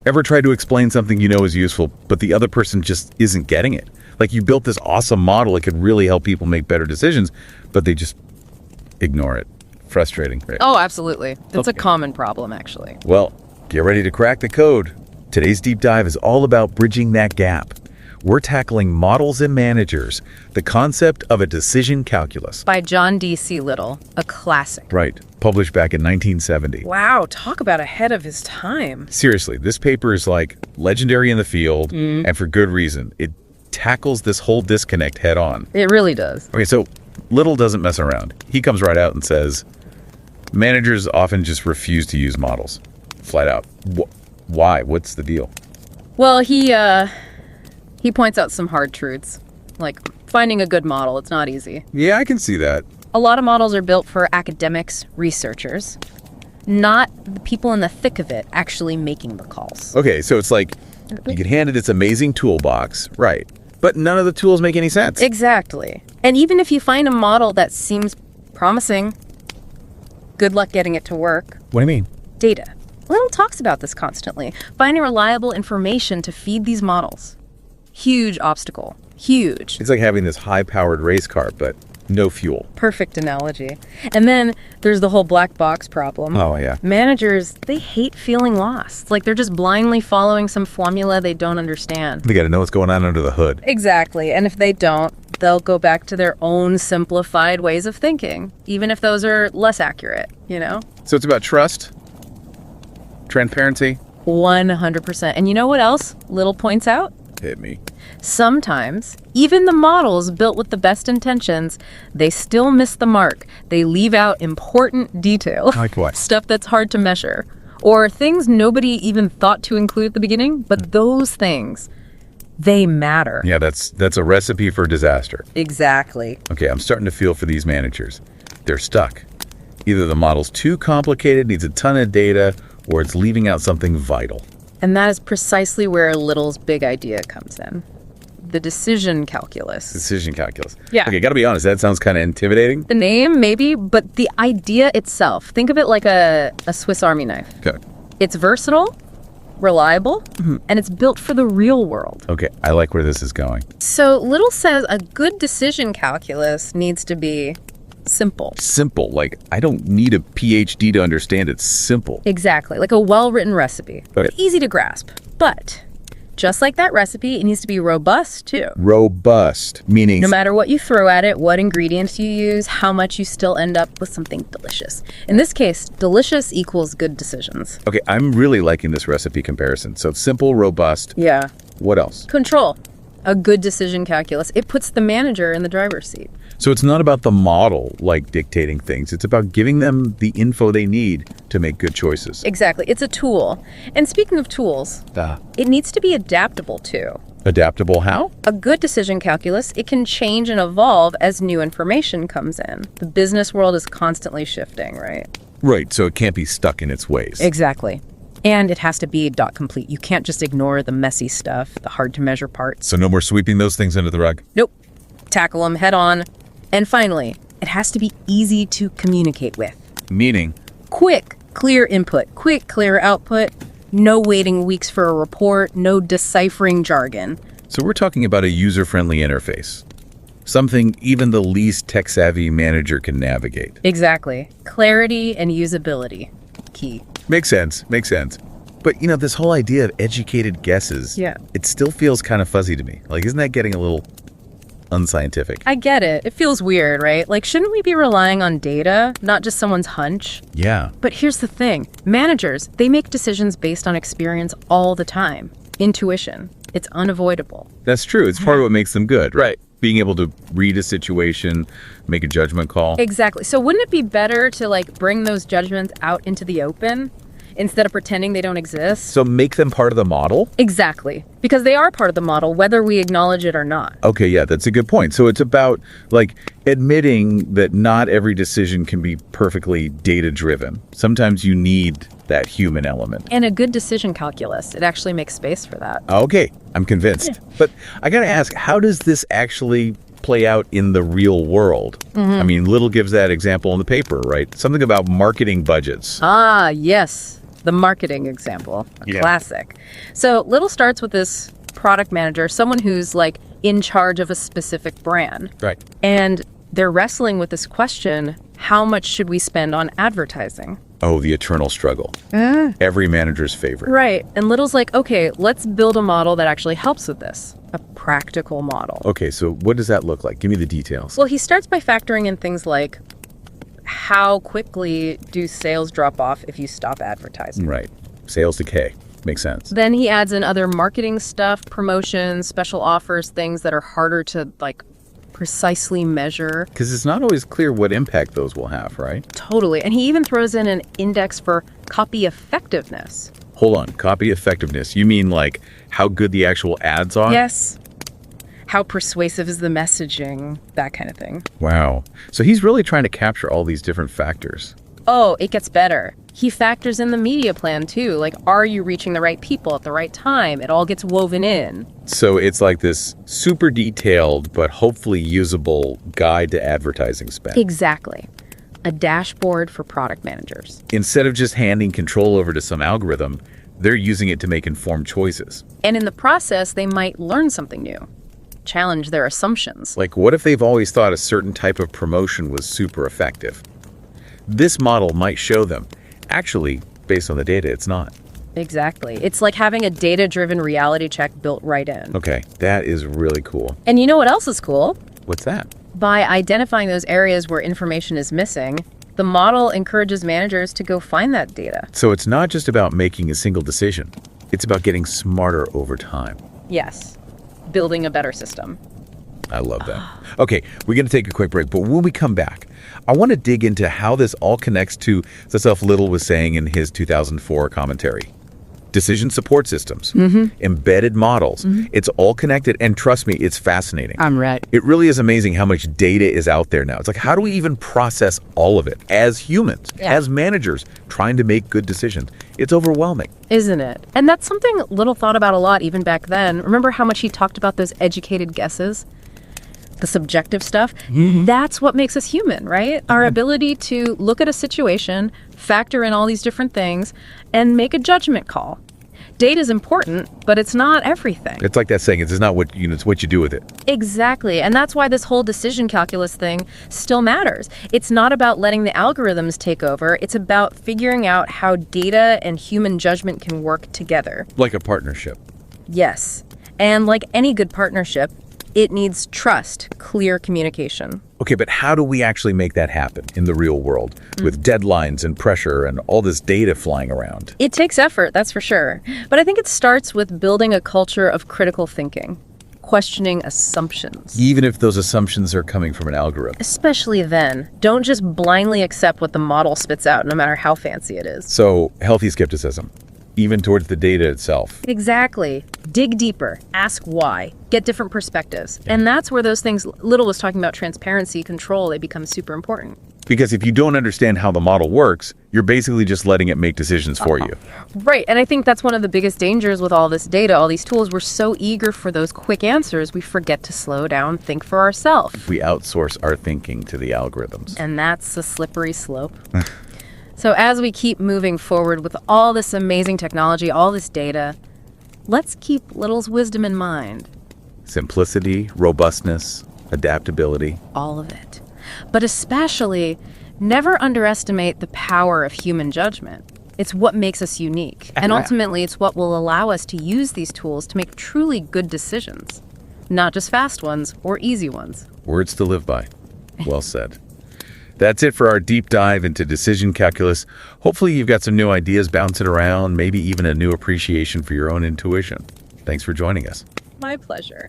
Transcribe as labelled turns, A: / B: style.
A: Ever try to explain something you know is useful, but the other person just isn't getting it? Like you built this awesome model, it could really help people make better decisions, but they just ignore it. Frustrating, right?
B: Oh, absolutely. That's a common problem, actually.
A: Well, get ready to crack the code. Today's deep dive is all about bridging that gap. We're tackling models and managers, the concept of a decision calculus.
B: By John D.C. a classic.
A: Right, published back in 1970.
B: Wow, talk about ahead of his time.
A: Seriously, this paper is like legendary in the field, and for good reason. It tackles this whole disconnect head on.
B: It really does.
A: Okay, so Little doesn't mess around. He comes right out and says, managers often just refuse to use models. Flat out. Why? What's the deal?
B: Well, he points out some hard truths, like finding a good model. It's not easy.
A: Yeah, I can see that.
B: A lot of models are built for academics, researchers, not the people in the thick of it actually making the calls.
A: Okay, so it's like you get handed this amazing toolbox, right? But none of the tools make any sense.
B: Exactly. And even if you find a model that seems promising, good luck getting it to work.
A: What do you mean?
B: Data. Little talks about this constantly. Finding reliable information to feed these models. Huge obstacle. Huge.
A: It's like having this high-powered race car, but no fuel.
B: Perfect analogy. And then there's the whole black box problem.
A: Oh, yeah.
B: Managers, they hate feeling lost. Like they're just blindly following some formula they don't understand.
A: They got to know what's going on under the hood.
B: Exactly. And if they don't, they'll go back to their own simplified ways of thinking, even if those are less accurate, you know?
A: So it's about trust, transparency.
B: 100%. And you know what else Little points out?
A: Hit me.
B: Sometimes, even the models built with the best intentions, they still miss the mark. They leave out important detail.
A: Like what?
B: Stuff that's hard to measure. Or things nobody even thought to include at the beginning, but those things, they matter.
A: Yeah, that's a recipe for disaster.
B: Exactly.
A: Okay, I'm starting to feel for these managers. They're stuck. Either the model's too complicated, needs a ton of data, or it's leaving out something vital.
B: And that is precisely where Little's big idea comes in. The decision calculus.
A: Decision calculus.
B: Yeah.
A: Okay, gotta be honest, that sounds kind of intimidating.
B: The name, maybe, but the idea itself, think of it like a Swiss Army knife.
A: Okay.
B: It's versatile, reliable, and it's built for the real world.
A: Okay, I like where this is going.
B: So Little says a good decision calculus needs to be simple.
A: Simple, like I don't need a PhD to understand it's simple.
B: Exactly, like a well-written recipe.
A: Okay.
B: Easy to grasp. But just like that recipe, it needs to be robust too.
A: Robust, meaning...
B: No matter what you throw at it, what ingredients you use, how much you still end up with something delicious. In this case, delicious equals good decisions.
A: Okay, I'm really liking this recipe comparison. So simple, robust.
B: Yeah.
A: What else?
B: Control. A good decision calculus. It puts the manager in the driver's seat.
A: So it's not about the model, like dictating things. It's about giving them the info they need to make good choices.
B: Exactly. It's a tool. And speaking of tools, it needs to be adaptable too.
A: Adaptable how?
B: A good decision calculus, it can change and evolve as new information comes in. The business world is constantly shifting, right?
A: Right, so it can't be stuck in its ways.
B: Exactly. And it has to be dot complete. You can't just ignore the messy stuff, the hard to measure parts.
A: So no more sweeping those things under the rug?
B: Nope. Tackle them head on. And finally, it has to be easy to communicate with.
A: Meaning?
B: Quick, clear input, quick, clear output, no waiting weeks for a report, no deciphering jargon.
A: So we're talking about a user-friendly interface. Something even the least tech-savvy manager can navigate.
B: Exactly. Clarity and usability. Key.
A: Makes sense, makes sense. But, you know, this whole idea of educated guesses, it still feels kind of fuzzy to me. Like, isn't that getting a little unscientific?
B: I get it. It feels weird, right? Like, shouldn't we be relying on data, not just someone's hunch?
A: Yeah.
B: But here's the thing. Managers, they make decisions based on experience all the time. Intuition. It's unavoidable.
A: That's true. It's part of what makes them good, right? Being able to read a situation, make a judgment call.
B: Exactly. So wouldn't it be better to, like, bring those judgments out into the open instead of pretending they don't exist?
A: So make them part of the model?
B: Exactly. Because they are part of the model, whether we acknowledge it or not.
A: Okay, yeah, that's a good point. So it's about, like, admitting that not every decision can be perfectly data-driven. Sometimes you need that human element.
B: And a good decision calculus, it actually makes space for that.
A: Okay, I'm convinced. Yeah. But I gotta ask, how does this actually play out in the real world? I mean, Little gives that example in the paper, right? Something about marketing budgets.
B: Ah, yes. the marketing example, a
A: Yeah.
B: classic. So Little starts with this product manager, someone who's like in charge of a specific brand.
A: Right.
B: And they're wrestling with this question, how much should we spend on advertising?
A: Oh, the eternal struggle. Every manager's favorite.
B: Right. And Little's like, okay, let's build a model that actually helps with this, a practical model.
A: Okay, so what does that look like? Give me the details.
B: Well, he starts by factoring in things like how quickly do sales drop off if you stop advertising?
A: Right. Sales decay. Makes sense.
B: Then he adds in other marketing stuff, promotions, special offers, things that are harder to like precisely measure.
A: Because it's not always clear what impact those will have, right?
B: Totally. And he even throws in an index for copy effectiveness.
A: Hold on. Copy effectiveness. You mean like how good the actual ads are?
B: Yes. How persuasive is the messaging? That kind of thing.
A: Wow. So he's really trying to capture all these different factors.
B: Oh, it gets better. He factors in the media plan too. Like, are you reaching the right people at the right time? It all gets woven in.
A: So it's like this super detailed but hopefully usable guide to advertising spend.
B: Exactly. A dashboard for product managers.
A: Instead of just handing control over to some algorithm, they're using it to make informed choices.
B: And in the process, they might learn something new, challenge their assumptions.
A: Like, what if they've always thought a certain type of promotion was super effective? This model might show them, actually, based on the data, it's not.
B: Exactly. It's like having a data-driven reality check built right in.
A: Okay, that is really cool.
B: And you know what else is cool?
A: What's that?
B: By identifying those areas where information is missing, the model encourages managers to go find that data.
A: So it's not just about making a single decision. It's about getting smarter over time.
B: Yes. Building a better system.
A: I love that. Okay, we're going to take a quick break, but when we come back, I want to dig into how this all connects to the stuff Little was saying in his 2004 commentary. Decision support systems, embedded models. It's all connected, and trust me, it's fascinating.
B: I'm ready.
A: It really is amazing how much data is out there now. It's like, how do we even process all of it as humans, as managers, trying to make good decisions? It's overwhelming.
B: Isn't it? And that's something Little thought about a lot even back then. Remember how much he talked about those educated guesses? The subjective stuff? That's what makes us human, right? Our ability to look at a situation, factor in all these different things, and make a judgment call. Data is important, but it's not everything.
A: It's like that saying, it's not what you know, it's what you do with it.
B: Exactly. And that's why this whole decision calculus thing still matters. It's not about letting the algorithms take over. It's about figuring out how data and human judgment can work together.
A: Like a partnership.
B: Yes. And like any good partnership, it needs trust, clear communication.
A: Okay, but how do we actually make that happen in the real world with deadlines and pressure and all this data flying around?
B: It takes effort, that's for sure. But I think it starts with building a culture of critical thinking, questioning assumptions.
A: Even if those assumptions are coming from an algorithm.
B: Especially then, don't just blindly accept what the model spits out, no matter how fancy it is.
A: So, healthy skepticism, even towards the data itself.
B: Exactly. Dig deeper, ask why, get different perspectives. And that's where those things Little was talking about, transparency, control, they become super important.
A: Because if you don't understand how the model works, you're basically just letting it make decisions for you.
B: Right. And I think that's one of the biggest dangers with all this data, all these tools. We're so eager for those quick answers, we forget to slow down, think for ourselves.
A: We outsource our thinking to the algorithms.
B: And that's a slippery slope. So as we keep moving forward with all this amazing technology, all this data, let's keep Little's wisdom in mind.
A: Simplicity, robustness, adaptability.
B: All of it. But especially, never underestimate the power of human judgment. It's what makes us unique. And ultimately, it's what will allow us to use these tools to make truly good decisions. Not just fast ones or easy ones.
A: Words to live by. Well said. That's it for our deep dive into decision calculus. Hopefully you've got some new ideas bouncing around, maybe even a new appreciation for your own intuition. Thanks for joining us.
B: My pleasure.